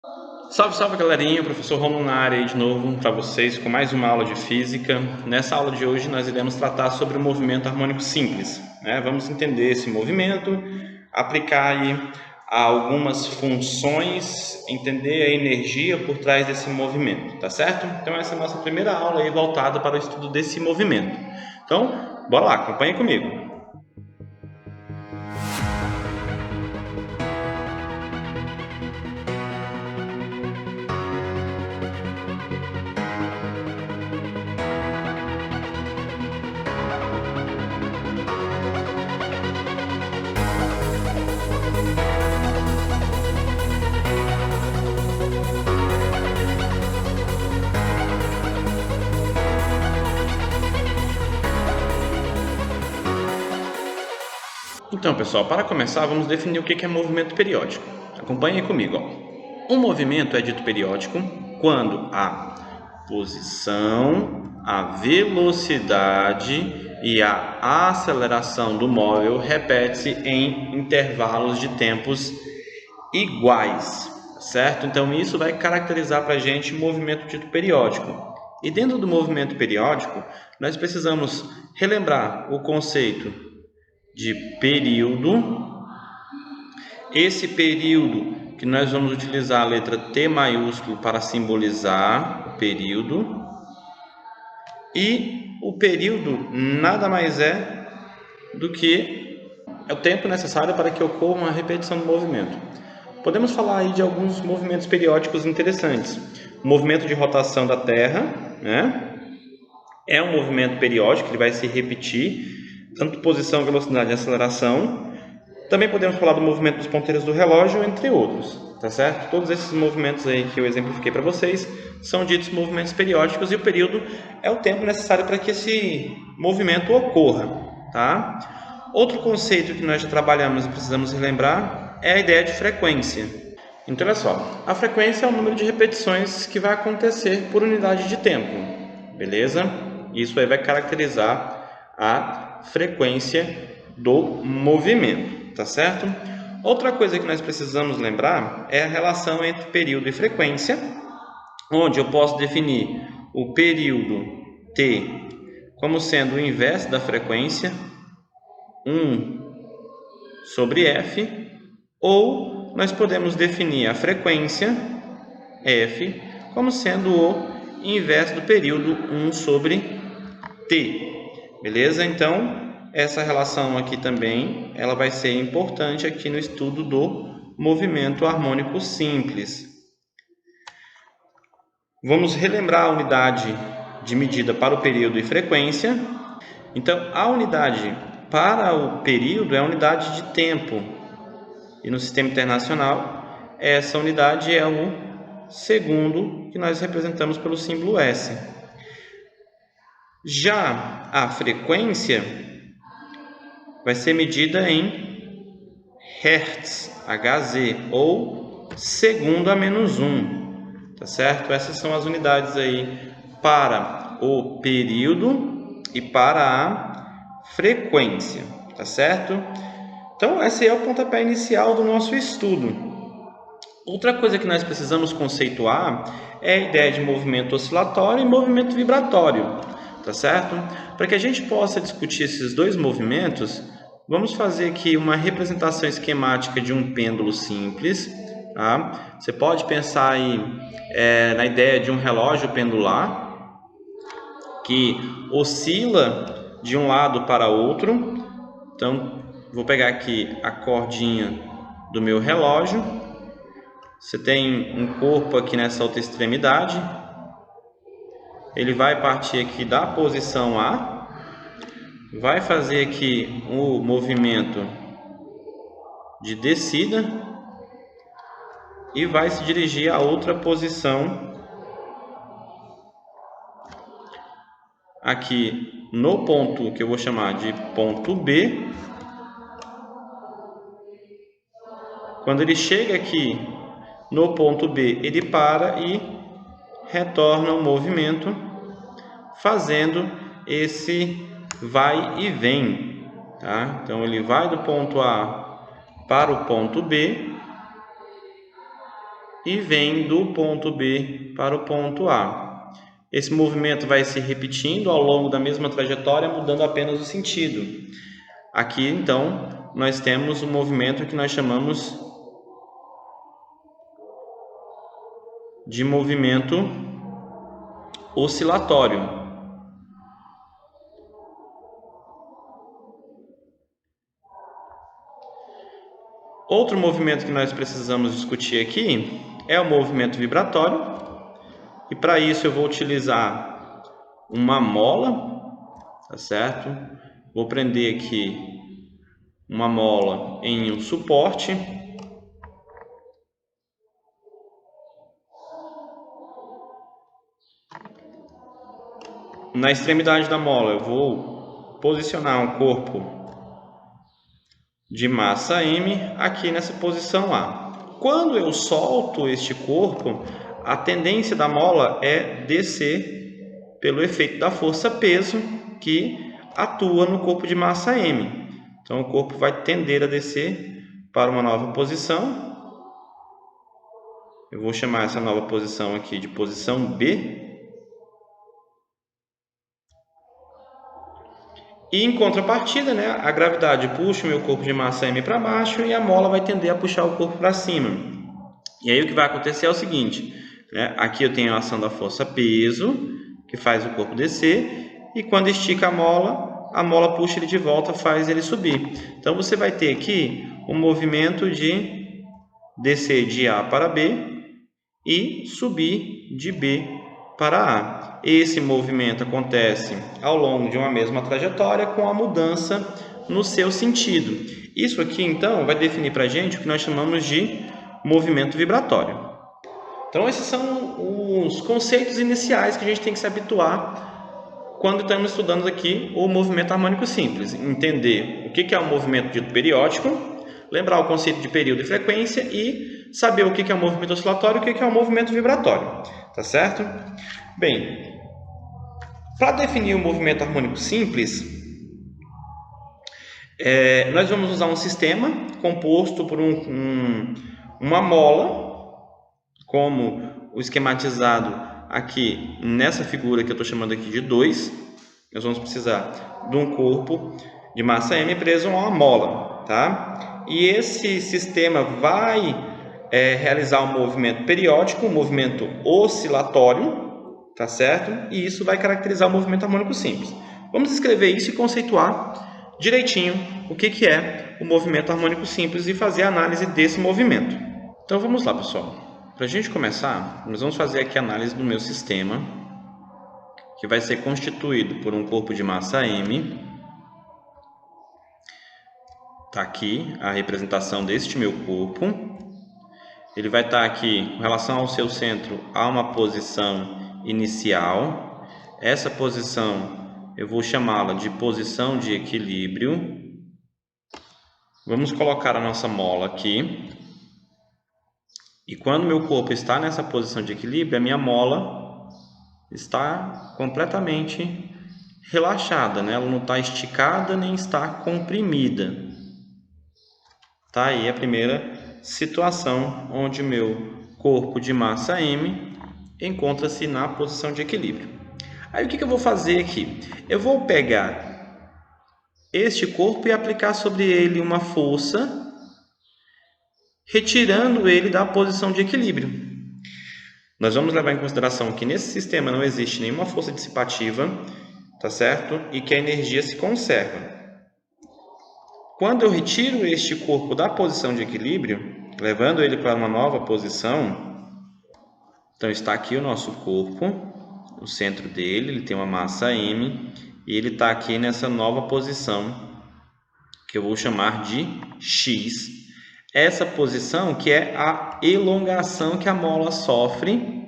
Salve, salve galerinha, professor Romulo na área aí de novo para vocês com mais uma aula de física. Nessa aula de hoje nós iremos tratar sobre o movimento harmônico simples, né? Vamos entender esse movimento, aplicar aí algumas funções, entender a energia por trás desse movimento, tá certo? Então essa é a nossa primeira aula aí voltada para o estudo desse movimento. Então, bora lá, acompanhe comigo. Então, pessoal, para começar, vamos definir o que é movimento periódico. Acompanhem comigo. Ó. Um movimento é dito periódico quando a posição, a velocidade e a aceleração do móvel repete-se em intervalos de tempos iguais, certo? Então, isso vai caracterizar para a gente o movimento dito periódico. E dentro do movimento periódico, nós precisamos relembrar o conceito de período. Esse período que nós vamos utilizar a letra T maiúsculo para simbolizar o período. E o período nada mais é do que o tempo necessário para que ocorra uma repetição do movimento. Podemos falar aí de alguns movimentos periódicos interessantes. O movimento de rotação da Terra, né? É um movimento periódico, ele vai se repetir, tanto posição, velocidade e aceleração. Também podemos falar do movimento dos ponteiros do relógio, entre outros, tá certo? Todos esses movimentos aí que eu exemplifiquei para vocês são ditos movimentos periódicos e o período é o tempo necessário para que esse movimento ocorra, tá? Outro conceito que nós já trabalhamos e precisamos relembrar é a ideia de frequência. Então, olha só, a frequência é o número de repetições que vai acontecer por unidade de tempo, beleza? Isso aí vai caracterizar a frequência do movimento, tá certo? Outra coisa que nós precisamos lembrar é a relação entre período e frequência, onde eu posso definir o período T como sendo o inverso da frequência, 1 sobre F, ou nós podemos definir a frequência, F, como sendo o inverso do período, 1 sobre T. Beleza? Então, essa relação aqui também, ela vai ser importante aqui no estudo do movimento harmônico simples. Vamos relembrar a unidade de medida para o período e frequência. Então, a unidade para o período é a unidade de tempo. E no sistema internacional, essa unidade é o segundo, que nós representamos pelo símbolo S. Já a frequência vai ser medida em Hertz, Hz, ou segundo a menos 1, tá certo? Essas são as unidades aí para o período e para a frequência, tá certo? Então, esse é o pontapé inicial do nosso estudo. Outra coisa que nós precisamos conceituar é a ideia de movimento oscilatório e movimento vibratório, tá certo? Para que a gente possa discutir esses dois movimentos, vamos fazer aqui uma representação esquemática de um pêndulo simples, tá? Você pode pensar aí na ideia de um relógio pendular que oscila de um lado para outro. Então, vou pegar aqui a cordinha do meu relógio. Você tem um corpo aqui nessa outra extremidade. Ele vai partir aqui da posição A, vai fazer aqui o movimento de descida e vai se dirigir a outra posição aqui no ponto que eu vou chamar de ponto B. Quando ele chega aqui no ponto B, ele para e retorna o movimento, fazendo esse vai e vem, tá? Então ele vai do ponto A para o ponto B e vem do ponto B para o ponto A. Esse movimento vai se repetindo ao longo da mesma trajetória, mudando apenas o sentido. Aqui, então, nós temos um movimento que nós chamamos de movimento oscilatório. Outro movimento que nós precisamos discutir aqui é o movimento vibratório. E para isso eu vou utilizar uma mola, tá certo? Vou prender aqui uma mola em um suporte. Na extremidade da mola eu vou posicionar um corpo de massa M aqui nessa posição A. Quando eu solto este corpo, a tendência da mola é descer pelo efeito da força-peso que atua no corpo de massa M. Então o corpo vai tender a descer para uma nova posição. Eu vou chamar essa nova posição aqui de posição B. E em contrapartida, né, a gravidade puxa o meu corpo de massa M para baixo e a mola vai tender a puxar o corpo para cima. E aí o que vai acontecer é o seguinte, né, aqui eu tenho a ação da força-peso, que faz o corpo descer, e quando estica a mola puxa ele de volta, faz ele subir. Então você vai ter aqui um movimento de descer de A para B e subir de B para A. Esse movimento acontece ao longo de uma mesma trajetória com a mudança no seu sentido. Isso aqui, então, vai definir para a gente o que nós chamamos de movimento vibratório. Então, esses são os conceitos iniciais que a gente tem que se habituar quando estamos estudando aqui o movimento harmônico simples. Entender o que é um movimento dito periódico, lembrar o conceito de período e frequência e saber o que é o movimento oscilatório e o que é o movimento vibratório. Tá certo? Bem, para definir o movimento harmônico simples, nós vamos usar um sistema composto por uma mola, como o esquematizado aqui nessa figura que eu estou chamando aqui de 2. Nós vamos precisar de um corpo de massa M preso a uma mola, tá? E esse sistema vai realizar um movimento periódico, um movimento oscilatório, tá certo? E isso vai caracterizar o movimento harmônico simples. Vamos escrever isso e conceituar direitinho o que é o movimento harmônico simples e fazer a análise desse movimento. Então vamos lá, pessoal. Para a gente começar, nós vamos fazer aqui a análise do meu sistema, que vai ser constituído por um corpo de massa M. Está aqui a representação deste meu corpo. Ele vai estar aqui com relação ao seu centro a uma posição inicial. Essa posição eu vou chamá-la de posição de equilíbrio. Vamos colocar a nossa mola aqui. E quando meu corpo está nessa posição de equilíbrio, a minha mola está completamente relaxada, né? Ela não está esticada nem está comprimida. Tá aí a primeira situação onde meu corpo de massa M encontra-se na posição de equilíbrio. Aí o que eu vou fazer aqui? Eu vou pegar este corpo e aplicar sobre ele uma força, retirando ele da posição de equilíbrio. Nós vamos levar em consideração que nesse sistema não existe nenhuma força dissipativa, tá certo? E que a energia se conserva. Quando eu retiro este corpo da posição de equilíbrio, levando ele para uma nova posição, então está aqui o nosso corpo, o centro dele, ele tem uma massa M, e ele está aqui nessa nova posição, que eu vou chamar de X. Essa posição que é a elongação que a mola sofre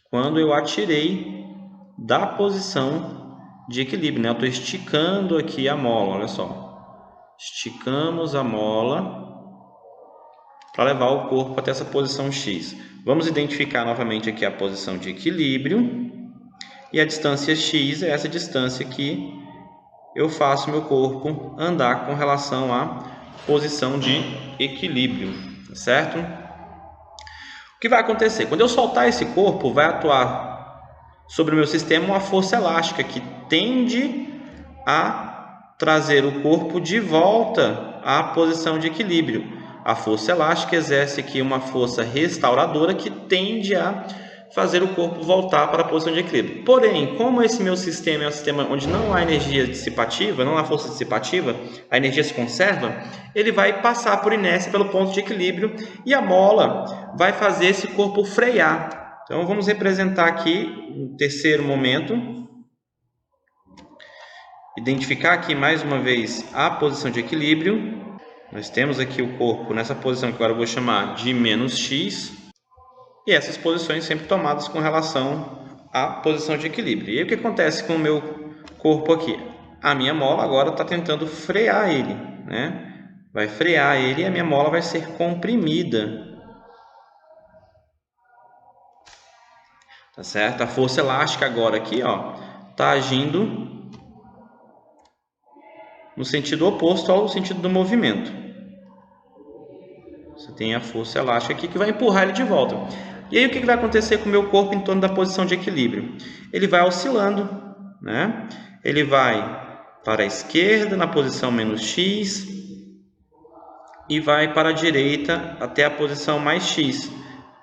quando eu a tirei da posição de equilíbrio, né? Eu estou esticando aqui a mola, olha só. Esticamos a mola para levar o corpo até essa posição X. Vamos identificar novamente aqui a posição de equilíbrio. E a distância X é essa distância que eu faço meu corpo andar com relação à posição de equilíbrio, certo? que vai acontecer? Quando eu soltar esse corpo, vai atuar sobre o meu sistema uma força elástica que tende a trazer o corpo de volta à posição de equilíbrio. A força elástica exerce aqui uma força restauradora que tende a fazer o corpo voltar para a posição de equilíbrio. Porém, como esse meu sistema é um sistema onde não há energia dissipativa, não há força dissipativa, a energia se conserva, ele vai passar por inércia pelo ponto de equilíbrio e a mola vai fazer esse corpo frear. Então, vamos representar aqui o terceiro momento. Identificar aqui mais uma vez a posição de equilíbrio. Nós temos aqui o corpo nessa posição que agora eu vou chamar de menos x. E essas posições sempre tomadas com relação à posição de equilíbrio. E aí o que acontece com o meu corpo aqui? A minha mola agora está tentando frear ele, né? Vai frear ele e a minha mola vai ser comprimida. Tá certo? A força elástica agora aqui, ó, está agindo no sentido oposto ao sentido do movimento. Você tem a força elástica aqui que vai empurrar ele de volta. E aí o que vai acontecer com o meu corpo em torno da posição de equilíbrio? Ele vai oscilando, né? Ele vai para a esquerda na posição menos x e vai para a direita até a posição mais x,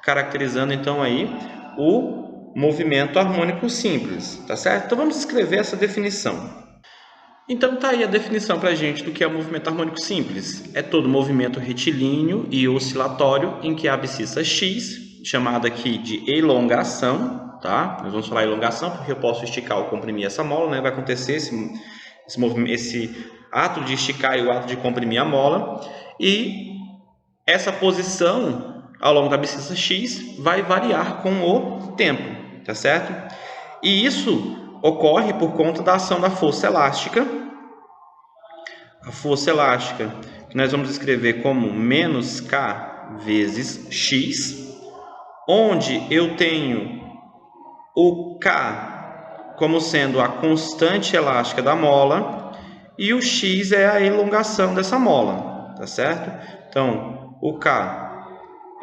caracterizando então aí o movimento harmônico simples, tá certo? Então vamos escrever essa definição. Então tá aí a definição para a gente do que é o movimento harmônico simples. É todo movimento retilíneo e oscilatório em que a abscissa x, chamada aqui de elongação, tá? Nós vamos falar elongação porque eu posso esticar ou comprimir essa mola, né? Vai acontecer esse ato de esticar e o ato de comprimir a mola. E essa posição ao longo da abscissa x vai variar com o tempo, tá certo? E isso ocorre por conta da ação da força elástica. A força elástica que nós vamos escrever como menos K vezes x, onde eu tenho o K como sendo a constante elástica da mola e o x é a elongação dessa mola, tá certo? Então, o K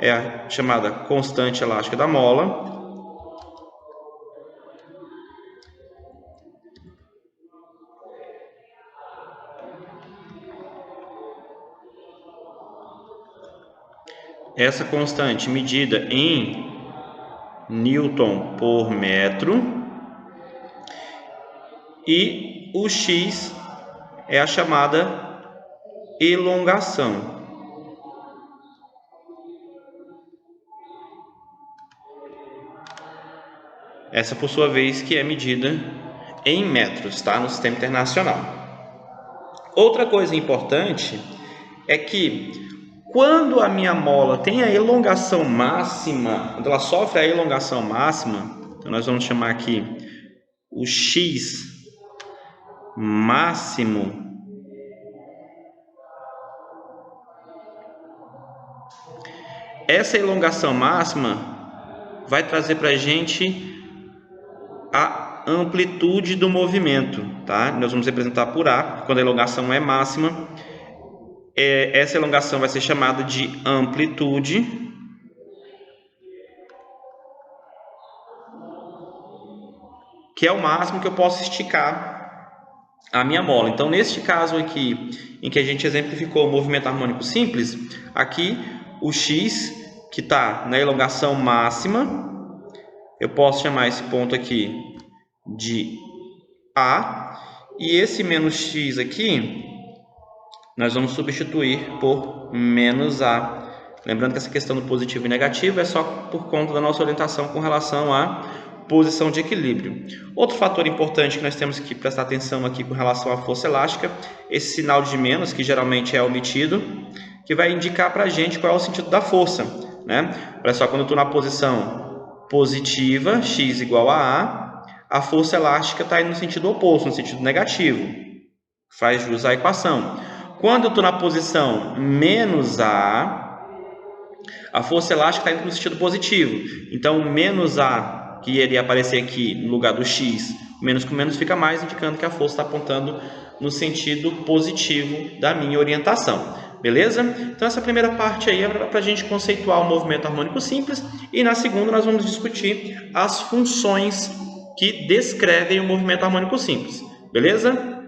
é a chamada constante elástica da mola. Essa constante medida em Newton por metro e o x é a chamada elongação. Essa, por sua vez, que é medida em metros, tá? No sistema internacional. Outra coisa importante é que quando a minha mola tem a elongação máxima, quando ela sofre a elongação máxima, então nós vamos chamar aqui o x máximo, essa elongação máxima vai trazer para a gente a amplitude do movimento, tá? Nós vamos representar por A, quando a elongação é máxima. Essa elongação vai ser chamada de amplitude, que é o máximo que eu posso esticar a minha mola. Então, neste caso aqui, em que a gente exemplificou o movimento harmônico simples, aqui o x, que está na elongação máxima, eu posso chamar esse ponto aqui de A, e esse menos x aqui, nós vamos substituir por menos A. Lembrando que essa questão do positivo e negativo é só por conta da nossa orientação com relação à posição de equilíbrio. Outro fator importante que nós temos que prestar atenção aqui com relação à força elástica, esse sinal de menos, que geralmente é omitido, que vai indicar para a gente qual é o sentido da força, né? Olha só, quando eu estou na posição positiva, x igual a força elástica está indo no sentido oposto, no sentido negativo. Faz jus à equação. Quando eu estou na posição menos A força elástica está indo no sentido positivo. Então, menos A, que iria aparecer aqui no lugar do x, menos com menos fica mais, indicando que a força está apontando no sentido positivo da minha orientação. beleza? Então essa primeira parte aí é para a gente conceituar o movimento harmônico simples, e na segunda nós vamos discutir as funções que descrevem o movimento harmônico simples, beleza?